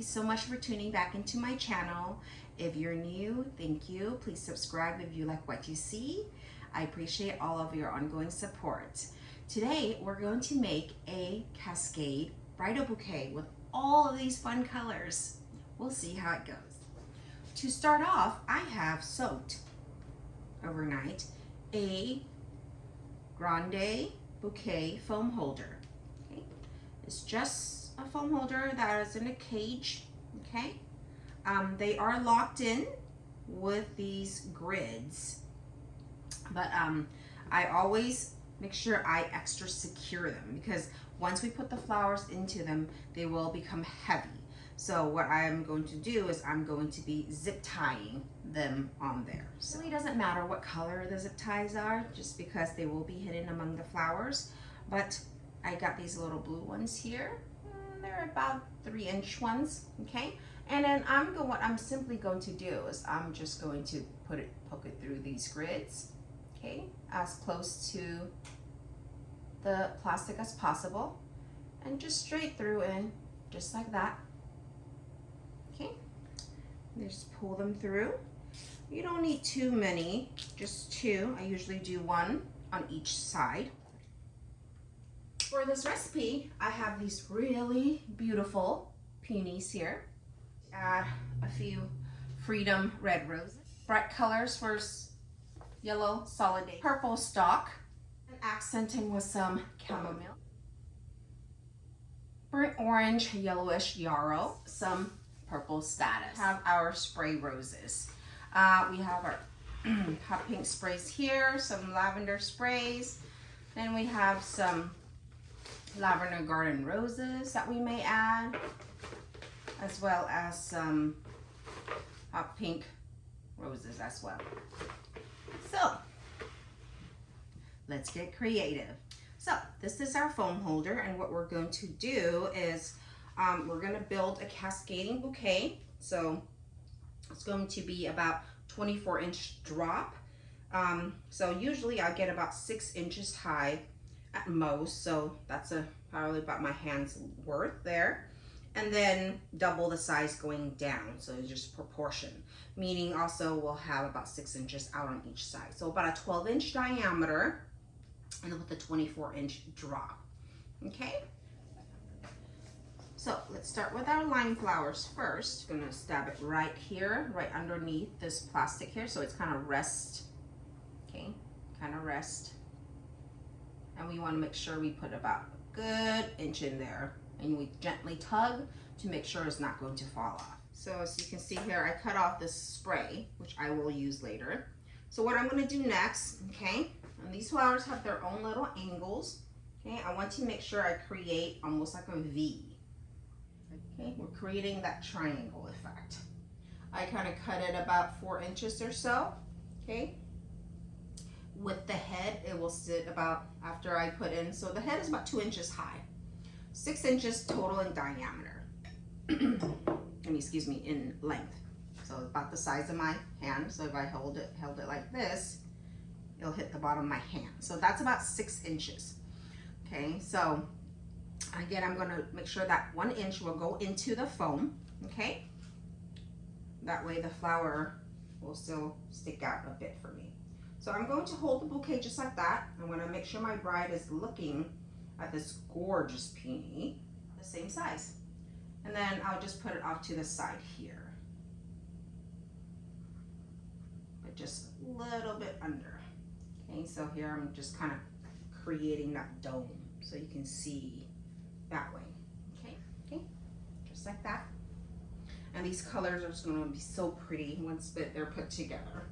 so much for tuning back into my channel. If you're new, thank you. Please subscribe if you like what you see. I appreciate all of your ongoing support. Today, we're going to make a cascade bridal bouquet with all of these fun colors. We'll see how it goes. To start off, I have soaked overnight a Grande bouquet foam holder. Okay. It's just a foam holder that is in a cage. Okay. They are locked in with these grids, but I always make sure I extra secure them because once we put the flowers into them, they will become heavy. So what I'm going to do is I'm going to be zip tying them on there. So it really doesn't matter what color the zip ties are, just because they will be hidden among the flowers. But I got these little blue ones here. They're about 3-inch ones, okay? And then what I'm simply going to do is I'm just going to poke it through these grids, okay? As close to the plastic as possible, and just straight through in, just like that. Okay, just pull them through. You don't need too many, just 2. I usually do 1 on each side. For this recipe, I have these really beautiful peonies here. Add a few Freedom red roses. Bright colors for yellow solid purple stalk. And accenting with some chamomile. Burnt orange, yellowish yarrow. Some purple status. Have our spray roses. We have our hot pink sprays here, some lavender sprays. Then we have some lavender garden roses that we may add, as well as some hot pink roses as well. So let's get creative. So this is our foam holder, and what we're going to do is we're going to build a cascading bouquet. So it's going to be about 24-inch drop. So usually I get about 6 inches high at most. So that's probably about my hand's worth there. And then double the size going down. So it's just proportion. Meaning also we'll have about 6 inches out on each side. So about a 12-inch diameter and with a 24-inch drop. Okay? So let's start with our lime flowers first. I'm gonna stab it right here, right underneath this plastic here, so it's kind of rest. Okay, kind of rest. And we want to make sure we put about a good inch in there, and we gently tug to make sure it's not going to fall off. So as you can see here, I cut off this spray, which I will use later. So what I'm gonna do next, okay, and these flowers have their own little angles. Okay, I want to make sure I create almost like a V. Okay, we're creating that triangle effect. I kind of cut it about 4 inches or so. Okay, with the head, it will sit about after I put in. So the head is about 2 inches high, 6 inches total in diameter. Excuse me, in length. So about the size of my hand. So if I held it like this, it'll hit the bottom of my hand. So that's about 6 inches. Okay, so again, I'm going to make sure that 1 inch will go into the foam, okay? That way the flower will still stick out a bit for me. So I'm going to hold the bouquet just like that. I'm going to make sure my bride is looking at this gorgeous peony, the same size. And then I'll just put it off to the side here. But just a little bit under. Okay, so here I'm just kind of creating that dome so you can see that way. Okay, just like that. And these colors are just going to be so pretty once they're put together.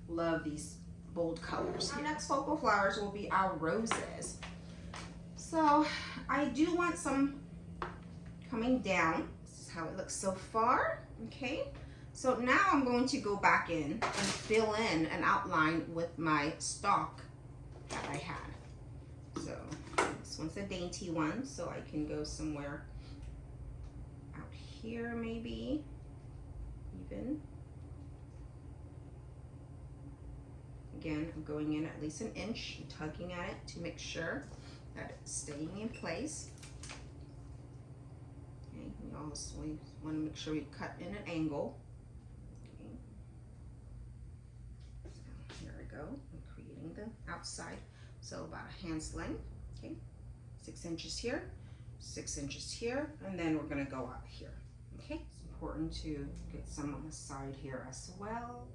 Love these bold colors. Our next focal flowers will be our roses. So I do want some coming down. This is how it looks so far. Okay, so now I'm going to go back in and fill in an outline with my stalk that I had. So this one's a dainty one, so I can go somewhere out here maybe, even. Again, I'm going in at least an inch and tugging at it to make sure that it's staying in place. Okay, you Also, we want to make sure we cut in an angle. Okay. So here we go. I'm creating the outside. So about a hand's length. Okay. 6 inches here, 6 inches here, and then we're going to go out here. Okay. It's important to get some on the side here as well.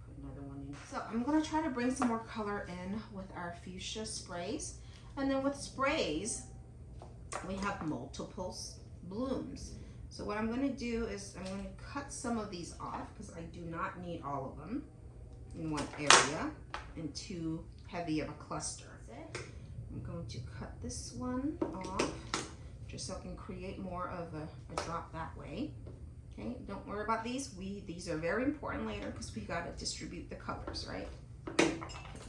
Put another one in. So I'm going to try to bring some more color in with our fuchsia sprays. And then with sprays, we have multiple blooms. So what I'm going to do is I'm going to cut some of these off because I do not need all of them in one area and too heavy of a cluster. I'm going to cut this one off just so I can create more of a drop that way. Okay, don't worry about these. These are very important later because we got to distribute the colors, right? Okay,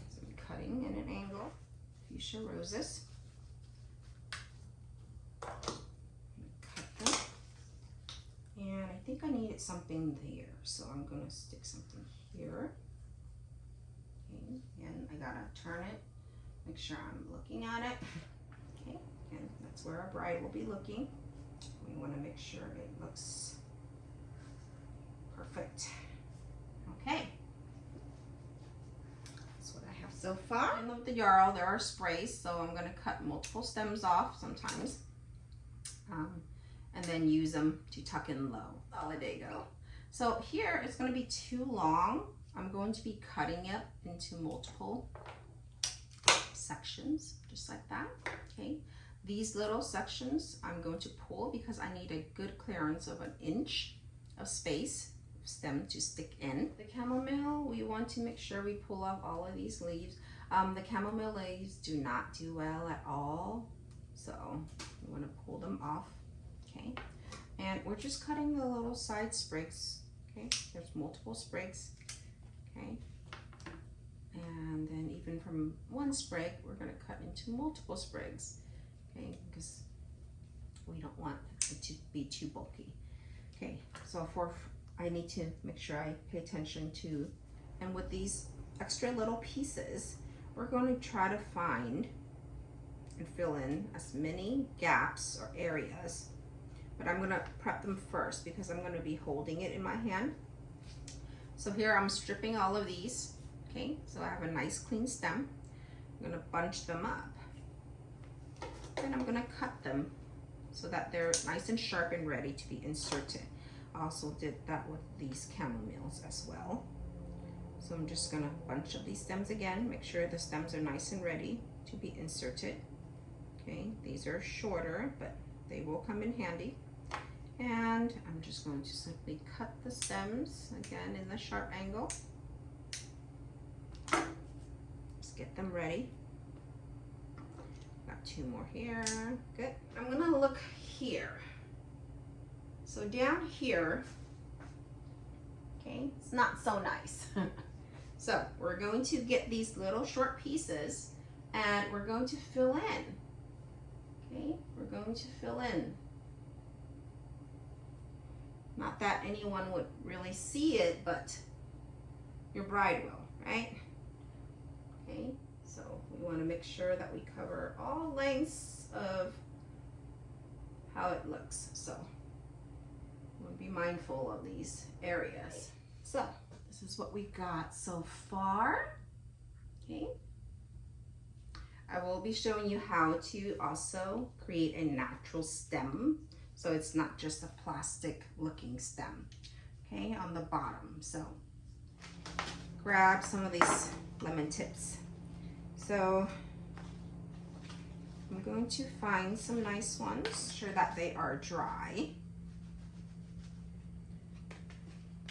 so I'm cutting in an angle. Fuchsia roses. Cut them. And I think I needed something there, so I'm going to stick something here. Okay, and I got to turn it. Make sure I'm looking at it. Okay, and that's where our bride will be looking. We want to make sure it looks perfect. Okay. That's what I have so far. I love the Yarrow. There are sprays, so I'm going to cut multiple stems off sometimes. And then use them to tuck in low. Solidago. So here it's going to be too long. I'm going to be cutting it into multiple sections, just like that. Okay, these little sections I'm going to pull because I need a good clearance of 1 inch of space stem to stick in. The chamomile, we want to make sure we pull off all of these leaves. The chamomile leaves do not do well at all, so we want to pull them off. Okay, and we're just cutting the little side sprigs. Okay, there's multiple sprigs. Okay, and then even from one sprig, we're going to cut into multiple sprigs, okay, because we don't want it to be too bulky. Okay, so I need to make sure I pay attention to, and with these extra little pieces, we're going to try to find and fill in as many gaps or areas, but I'm going to prep them first because I'm going to be holding it in my hand. So here I'm stripping all of these. Okay, so I have a nice clean stem. I'm going to bunch them up. Then I'm going to cut them so that they're nice and sharp and ready to be inserted. I also did that with these chamomiles as well. So I'm just going to bunch up these stems again, make sure the stems are nice and ready to be inserted. Okay, these are shorter, but they will come in handy. And I'm just going to simply cut the stems again in the sharp angle. Just get them ready. Got 2 more here. Good. I'm going to look here. So down here, okay, it's not so nice. So we're going to get these little short pieces and we're going to fill in. Okay, we're going to fill in. Not that anyone would really see it, but your bride will, right? Okay, so we want to make sure that we cover all lengths of how it looks. So we'll be mindful of these areas. So this is what we got so far. Okay. I will be showing you how to also create a natural stem. So it's not just a plastic looking stem, okay, on the bottom. So grab some of these lemon tips. So I'm going to find some nice ones, sure that they are dry.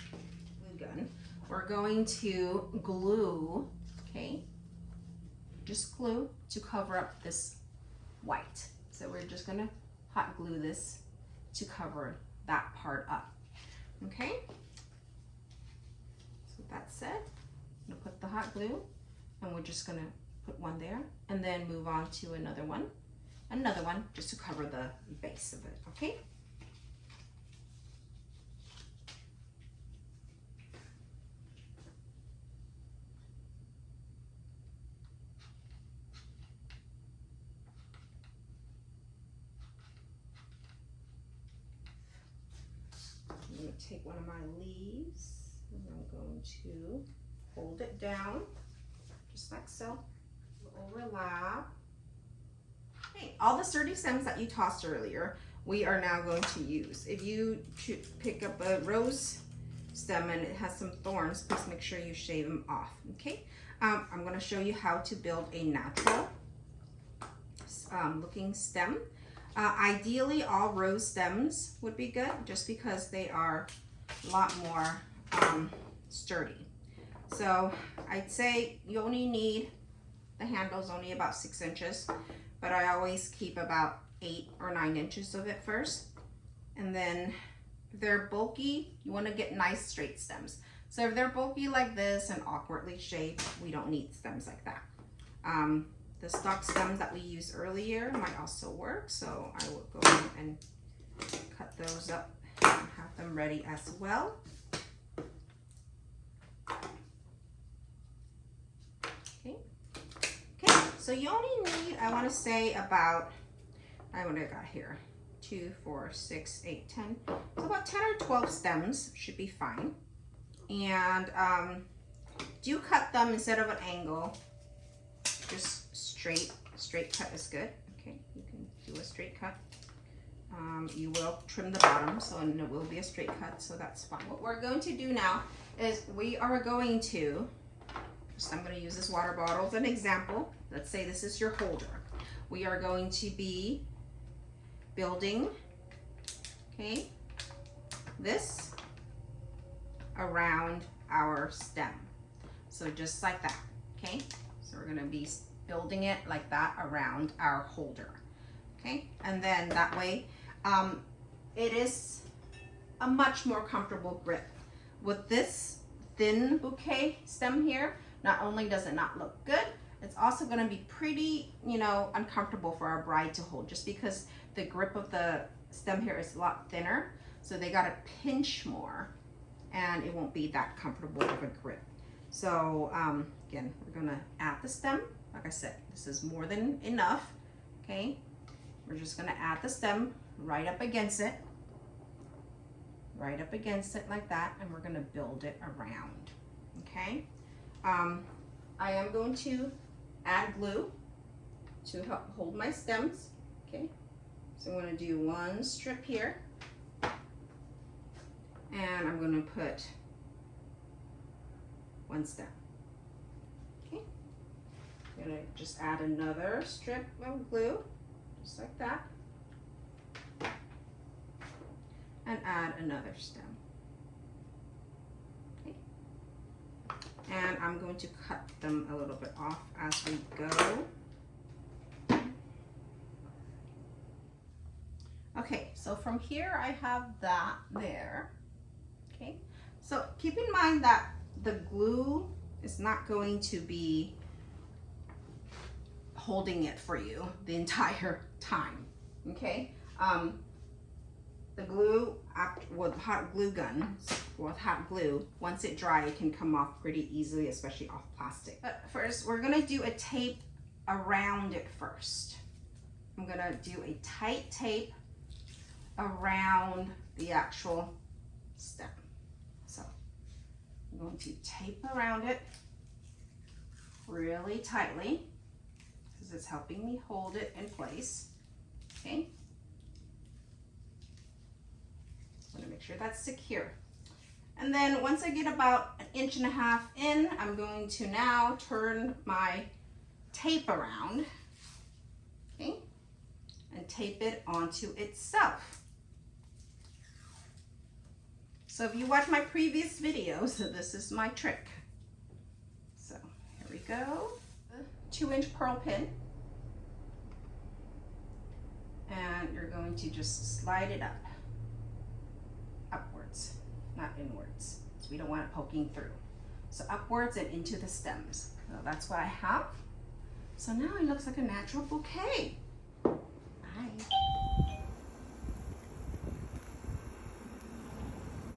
Glue gun. We're going to glue, okay, just glue to cover up this white. So we're just gonna hot glue this to cover that part up, okay? So that's it. I'm gonna put the hot glue and we're just gonna put one there and then move on to another one just to cover the base of it, okay? to take one of my leaves and I'm going to hold it down, just like so. Overlap. Okay, all the sturdy stems that you tossed earlier, we are now going to use. If you pick up a rose stem and it has some thorns, please make sure you shave them off, okay? I'm going to show you how to build a natural looking stem. Ideally, all rose stems would be good just because they are a lot more sturdy. So I'd say you only need, the handle's only about 6 inches, but I always keep about 8 or 9 inches of it first. And then if they're bulky, you want to get nice straight stems. So if they're bulky like this and awkwardly shaped, we don't need stems like that. The stock stems that we used earlier might also work, so I will go in and cut those up and have them ready as well. Okay, so you only need, I want to say about, what I got here, 2, 4, 6, 8, 10. So about 10 or 12 stems should be fine. And do cut them instead of an angle, just straight cut is good. Okay, you can do a straight cut. You will trim the bottom, so it will be a straight cut, so that's fine. What we're going to do now is we are going to, I'm going to use this water bottle as an example. Let's say this is your holder. We are going to be building, okay, this around our stem. So just like that, okay? So we're going to be building it like that around our holder, okay? And then that way, it is a much more comfortable grip. With this thin bouquet stem here, not only does it not look good, it's also going to be pretty, you know, uncomfortable for our bride to hold, just because the grip of the stem here is a lot thinner, so they got to pinch more and it won't be that comfortable of a grip. So again, we're going to add the stem. Like I said, this is more than enough, okay? We're just going to add the stem right up against it like that, and we're going to build it around, okay? I am going to add glue to help hold my stems, okay? So I'm going to do one strip here, and I'm going to put one stem, okay? I'm going to just add another strip of glue, just like that, and add another stem. And I'm going to cut them a little bit off as we go. Okay, so from here I have that there. Okay, so keep in mind that the glue is not going to be holding it for you the entire time. Okay, the glue with hot glue guns, with hot glue, once it dries, it can come off pretty easily, especially off plastic. But first, we're gonna do a tape around it first. I'm gonna do a tight tape around the actual stem. So I'm going to tape around it really tightly because it's helping me hold it in place. Okay. I'm gonna make sure that's secure. And then once I get about 1.5 inches in, I'm going to now turn my tape around, okay, and tape it onto itself. So if you watch my previous videos, this is my trick. So here we go. 2-inch pearl pin. And you're going to just slide it up. Upwards, not inwards, so we don't want it poking through. So upwards and into the stems. So that's what I have. So now it looks like a natural bouquet.